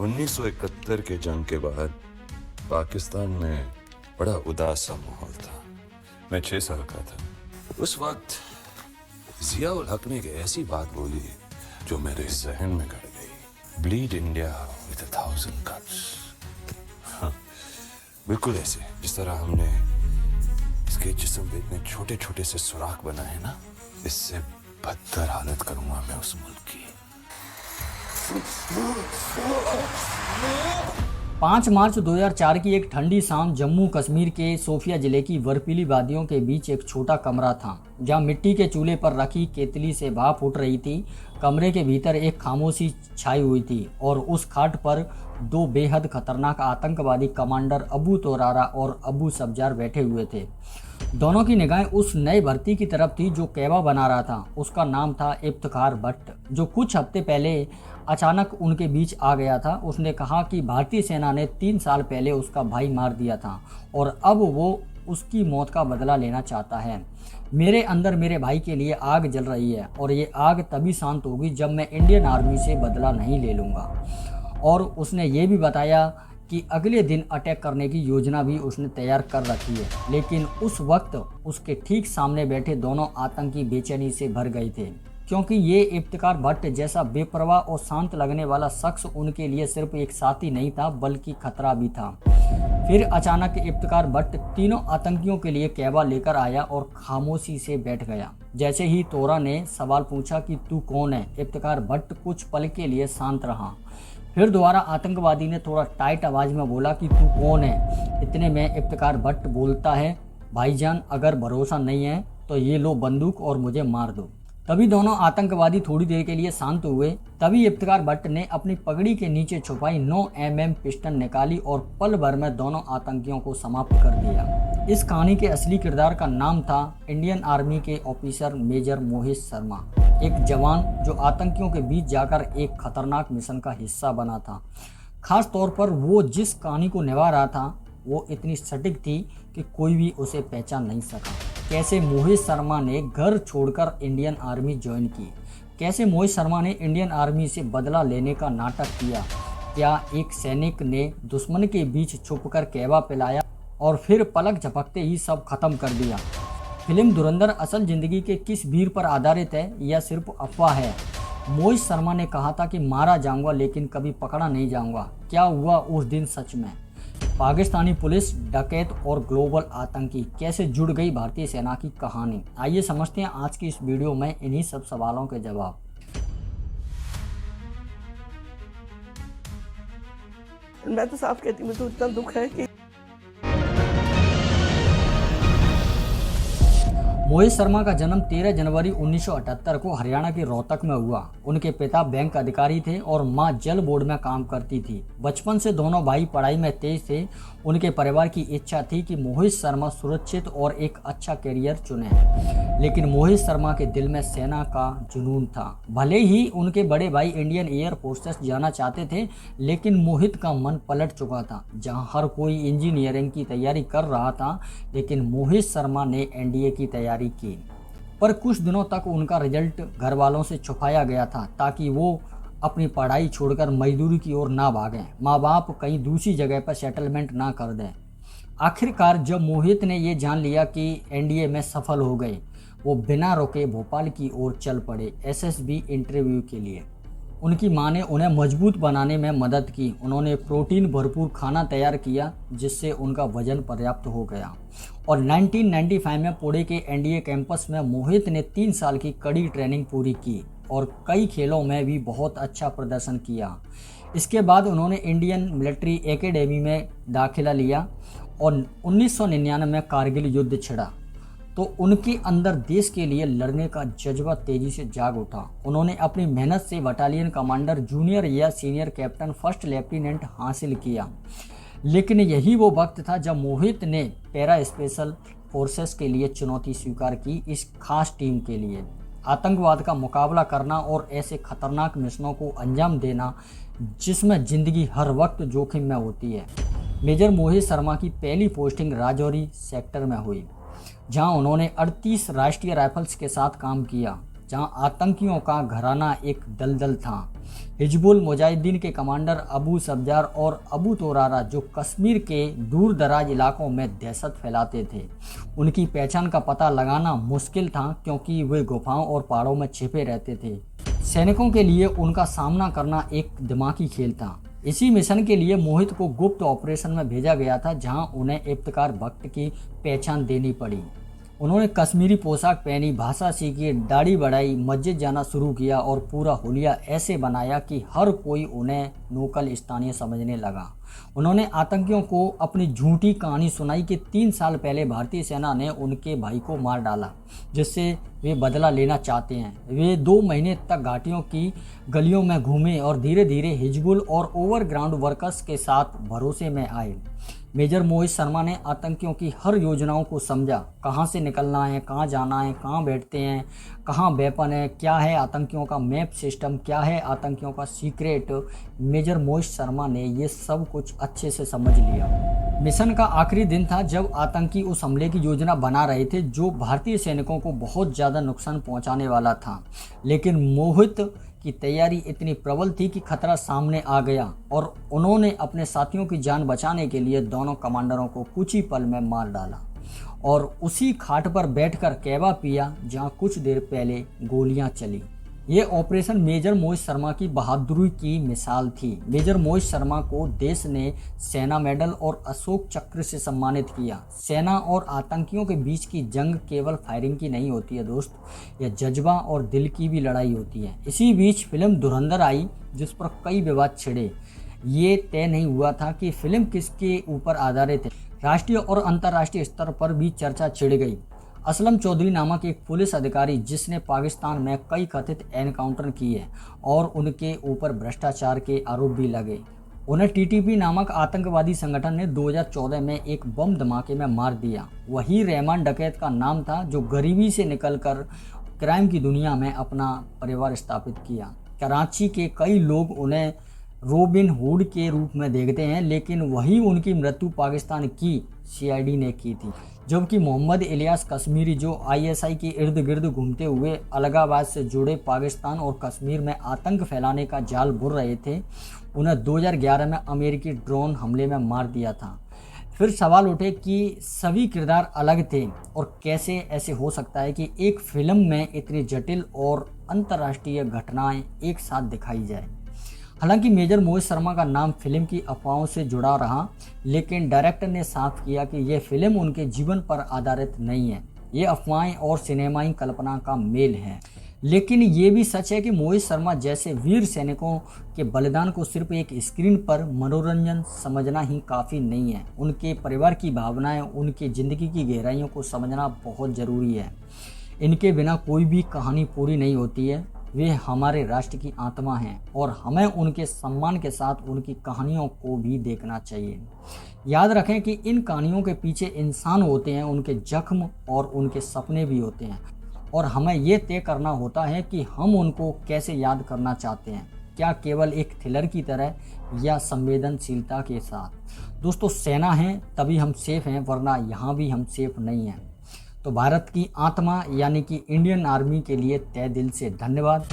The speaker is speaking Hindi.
1971 के जंग के बाद पाकिस्तान में बड़ा उदास सा माहौल था। मैं 6 साल का था। उस वक्त जिया उल हक ने एक ऐसी बात बोली जो मेरे जहन में गड़ गई। Bleed India with 1000 cuts. हाँ, बिल्कुल ऐसे जिस तरह हमने इसके जिस्म पे इतने छोटे छोटे से सुराख बनाए ना, इससे बदतर हालत करूंगा मैं उस मुल्क की। 5 मार्च 2004 की एक ठंडी शाम जम्मू कश्मीर के सोफिया जिले की बर्फीली वादियों के बीच एक छोटा कमरा था जहां मिट्टी के चूल्हे पर रखी केतली से भाप उठ रही थी। कमरे के भीतर एक खामोशी छाई हुई थी और उस खाट पर 2 बेहद खतरनाक आतंकवादी कमांडर अबू तोरारा और अबू सब्जार बैठे हुए थे। दोनों की निगाहें उस नए भर्ती की तरफ थी जो कैवा बना रहा था। उसका नाम था इफ्तिखार भट्ट, जो कुछ हफ्ते पहले अचानक उनके बीच आ गया था। उसने कहा कि भारतीय सेना ने 3 साल पहले उसका भाई मार दिया था और अब वो उसकी मौत का बदला लेना चाहता है। मेरे अंदर मेरे भाई के लिए आग जल रही है और ये आग तभी शांत होगी जब मैं इंडियन आर्मी से बदला नहीं ले लूँगा। और उसने ये भी बताया कि अगले दिन अटैक करने की योजना भी उसने तैयार कर रखी है। लेकिन उस वक्त उसके ठीक सामने बैठे दोनों आतंकी बेचैनी से भर गए थे, क्योंकि ये इफ्तिखार भट्ट जैसा बेपरवाह और शांत लगने वाला शख्स उनके लिए सिर्फ एक साथी नहीं था बल्कि खतरा भी था। फिर अचानक इफ्तिखार भट्ट तीनों आतंकियों के लिए कैवा लेकर आया और खामोशी से बैठ गया। जैसे ही तोरा ने सवाल पूछा कि तू कौन है, इफ्तिखार भट्ट कुछ पल के लिए शांत रहा। फिर दोबारा आतंकवादी ने थोड़ा टाइट आवाज में बोला कि तू कौन है। इतने में इफ्तिखार भट्ट बोलता है, भाईजान अगर भरोसा नहीं है तो ये लो बंदूक और मुझे मार दो। तभी दोनों आतंकवादी थोड़ी देर के लिए शांत हुए। तभी इफ्तिखार भट्ट ने अपनी पगड़ी के नीचे छुपाई 9 mm पिस्टल निकाली और पल भर में दोनों आतंकियों को समाप्त कर दिया। इस कहानी के असली किरदार का नाम था इंडियन आर्मी के ऑफिसर मेजर मोहित शर्मा, एक जवान जो आतंकियों के बीच जाकर एक खतरनाक मिशन का हिस्सा बना था। खास तौर पर वो जिस कहानी को निभा रहा था वो इतनी सटीक थी कि कोई भी उसे पहचान नहीं सका। कैसे मोहित शर्मा ने घर छोड़कर इंडियन आर्मी ज्वाइन की, कैसे मोहित शर्मा ने इंडियन आर्मी से बदला लेने का नाटक किया, क्या एक सैनिक ने दुश्मन के बीच छुपकर कैवा पिलाया और फिर पलक झपकते ही सब खत्म कर दिया। फिल्म धुरंधर असल जिंदगी के किस वीर पर आधारित है या सिर्फ अफवाह है? मोहित शर्मा ने कहा था कि मारा जाऊंगा लेकिन कभी पकड़ा नहीं जाऊंगा। क्या हुआ उस दिन सच में? पाकिस्तानी पुलिस, डकैत और ग्लोबल आतंकी कैसे जुड़ गई भारतीय सेना की कहानी? आइए समझते हैं आज की इस वीडियो में इन्हीं सब सवालों के जवाब। मैं तो साफ कहती हूँ, मुझे तो इतना दुख है कि मोहित शर्मा का जन्म 13 जनवरी 1978 को हरियाणा के रोहतक में हुआ। उनके पिता बैंक अधिकारी थे और मां जल बोर्ड में काम करती थी। बचपन से दोनों भाई पढ़ाई में तेज थे। उनके परिवार की इच्छा थी कि मोहित शर्मा सुरक्षित और एक अच्छा करियर चुने, लेकिन मोहित शर्मा के दिल में सेना का जुनून था। भले ही उनके बड़े भाई इंडियन एयर फोर्सेस जाना चाहते थे, लेकिन मोहित का मन पलट चुका था। जहां हर कोई इंजीनियरिंग की तैयारी कर रहा था, लेकिन मोहित शर्मा ने एनडीए की तैयारी की। पर कुछ दिनों तक उनका रिजल्ट घर वालों से छुपाया गया था ताकि वो अपनी पढ़ाई छोड़कर मजदूरी की ओर ना भागें, माँ बाप कहीं दूसरी जगह पर सेटलमेंट ना कर दें। आखिरकार जब मोहित ने ये जान लिया कि एनडीए में सफल हो गए, वो बिना रुके भोपाल की ओर चल पड़े एसएसबी इंटरव्यू के लिए। उनकी मां ने उन्हें मजबूत बनाने में मदद की। उन्होंने प्रोटीन भरपूर खाना तैयार किया जिससे उनका वजन पर्याप्त हो गया। और 1995 में पुणे के एनडीए कैंपस में मोहित ने 3 साल की कड़ी ट्रेनिंग पूरी की और कई खेलों में भी बहुत अच्छा प्रदर्शन किया। इसके बाद उन्होंने इंडियन मिलिट्री एकेडमी में दाखिला लिया और 1999 में कारगिल युद्ध छिड़ा तो उनके अंदर देश के लिए लड़ने का जज्बा तेजी से जाग उठा। उन्होंने अपनी मेहनत से बटालियन कमांडर, जूनियर या सीनियर कैप्टन, फर्स्ट लेफ्टिनेंट हासिल किया। लेकिन यही वो वक्त था जब मोहित ने पैरा स्पेशल फोर्सेस के लिए चुनौती स्वीकार की। इस खास टीम के लिए आतंकवाद का मुकाबला करना और ऐसे खतरनाक मिशनों को अंजाम देना जिसमें जिंदगी हर वक्त जोखिम में होती है। मेजर मोहित शर्मा की पहली पोस्टिंग राजौरी सेक्टर में हुई, जहां उन्होंने 38 राष्ट्रीय राइफल्स के साथ काम किया, जहां आतंकियों का घराना एक दलदल था। हिजबुल मुजाहिदीन के कमांडर अबू सब्जार और अबू तोरारा, जो कश्मीर के दूर दराज इलाकों में दहशत फैलाते थे, उनकी पहचान का पता लगाना मुश्किल था क्योंकि वे गुफाओं और पहाड़ों में छिपे रहते थे। सैनिकों के लिए उनका सामना करना एक दिमागी खेल था। इसी मिशन के लिए मोहित को गुप्त ऑपरेशन में भेजा गया था, जहां उन्हें इफ्तिकार भट्ट की पहचान देनी पड़ी। उन्होंने कश्मीरी पोशाक पहनी, भाषा सीखी, दाढ़ी बढ़ाई, मस्जिद जाना शुरू किया और पूरा हुलिया ऐसे बनाया कि हर कोई उन्हें लोकल स्थानीय समझने लगा। उन्होंने आतंकियों को अपनी झूठी कहानी सुनाई कि 3 साल पहले भारतीय सेना ने उनके भाई को मार डाला, जिससे वे बदला लेना चाहते हैं। वे 2 महीने तक घाटियों की गलियों में घूमे और धीरे धीरे हिजबुल और ओवरग्राउंड वर्कर्स के साथ भरोसे में आए। मेजर मोहित शर्मा ने आतंकियों की हर योजनाओं को समझा, कहां से निकलना है, कहां जाना है, कहां बैठते हैं, कहां वेपन है, क्या है आतंकियों का मैप सिस्टम, क्या है आतंकियों का सीक्रेट। मेजर मोहित शर्मा ने ये सब कुछ अच्छे से समझ लिया। मिशन का आखिरी दिन था जब आतंकी उस हमले की योजना बना रहे थे जो भारतीय सैनिकों को बहुत ज़्यादा नुकसान पहुंचाने वाला था, लेकिन मोहित की तैयारी इतनी प्रबल थी कि खतरा सामने आ गया और उन्होंने अपने साथियों की जान बचाने के लिए दोनों कमांडरों को कुछ ही पल में मार डाला और उसी खाट पर बैठकर कहवा पिया जहां कुछ देर पहले गोलियां चली। ये ऑपरेशन मेजर मोहित शर्मा की बहादुरी की मिसाल थी। मेजर मोहित शर्मा को देश ने सेना मेडल और अशोक चक्र से सम्मानित किया। सेना और आतंकियों के बीच की जंग केवल फायरिंग की नहीं होती है दोस्त, यह जज्बा और दिल की भी लड़ाई होती है। इसी बीच फिल्म धुरंधर आई, जिस पर कई विवाद छिड़े। ये तय नहीं हुआ था कि फिल्म किसके ऊपर आधारित है। राष्ट्रीय और अंतर्राष्ट्रीय स्तर पर भी चर्चा छिड़ गई। असलम चौधरी नामक एक पुलिस अधिकारी, जिसने पाकिस्तान में कई कथित एनकाउंटर किए और उनके ऊपर भ्रष्टाचार के आरोप भी लगे, उन्हें टीटीपी नामक आतंकवादी संगठन ने 2014 में एक बम धमाके में मार दिया। वही रहमान डकैत का नाम था, जो गरीबी से निकलकर क्राइम की दुनिया में अपना परिवार स्थापित किया। कराची के कई लोग उन्हें रॉबिन हुड के रूप में देखते हैं, लेकिन वही उनकी मृत्यु पाकिस्तान की सीआईडी ने की थी। जबकि मोहम्मद इलियास कश्मीरी, जो आईएसआई के इर्द गिर्द घूमते हुए अलगाबाद से जुड़े पाकिस्तान और कश्मीर में आतंक फैलाने का जाल बुन रहे थे, उन्हें 2011 में अमेरिकी ड्रोन हमले में मार दिया था। फिर सवाल उठे कि सभी किरदार अलग थे और कैसे ऐसे हो सकता है कि एक फिल्म में इतनी जटिल और अंतर्राष्ट्रीय घटनाएं एक साथ दिखाई जाए। हालांकि मेजर मोहित शर्मा का नाम फिल्म की अफवाहों से जुड़ा रहा, लेकिन डायरेक्टर ने साफ किया कि यह फिल्म उनके जीवन पर आधारित नहीं है। ये अफवाहें और सिनेमाई कल्पना का मेल है। लेकिन ये भी सच है कि मोहित शर्मा जैसे वीर सैनिकों के बलिदान को सिर्फ एक स्क्रीन पर मनोरंजन समझना ही काफ़ी नहीं है। उनके परिवार की भावनाएं, उनकी ज़िंदगी की गहराइयों को समझना बहुत ज़रूरी है। इनके बिना कोई भी कहानी पूरी नहीं होती है। वे हमारे राष्ट्र की आत्मा हैं और हमें उनके सम्मान के साथ उनकी कहानियों को भी देखना चाहिए। याद रखें कि इन कहानियों के पीछे इंसान होते हैं, उनके जख्म और उनके सपने भी होते हैं, और हमें ये तय करना होता है कि हम उनको कैसे याद करना चाहते हैं, क्या केवल एक थ्रिलर की तरह या संवेदनशीलता के साथ। दोस्तों, सेना है तभी हम सेफ हैं, वरना यहाँ भी हम सेफ नहीं हैं। तो भारत की आत्मा यानी कि इंडियन आर्मी के लिए तहे दिल से धन्यवाद।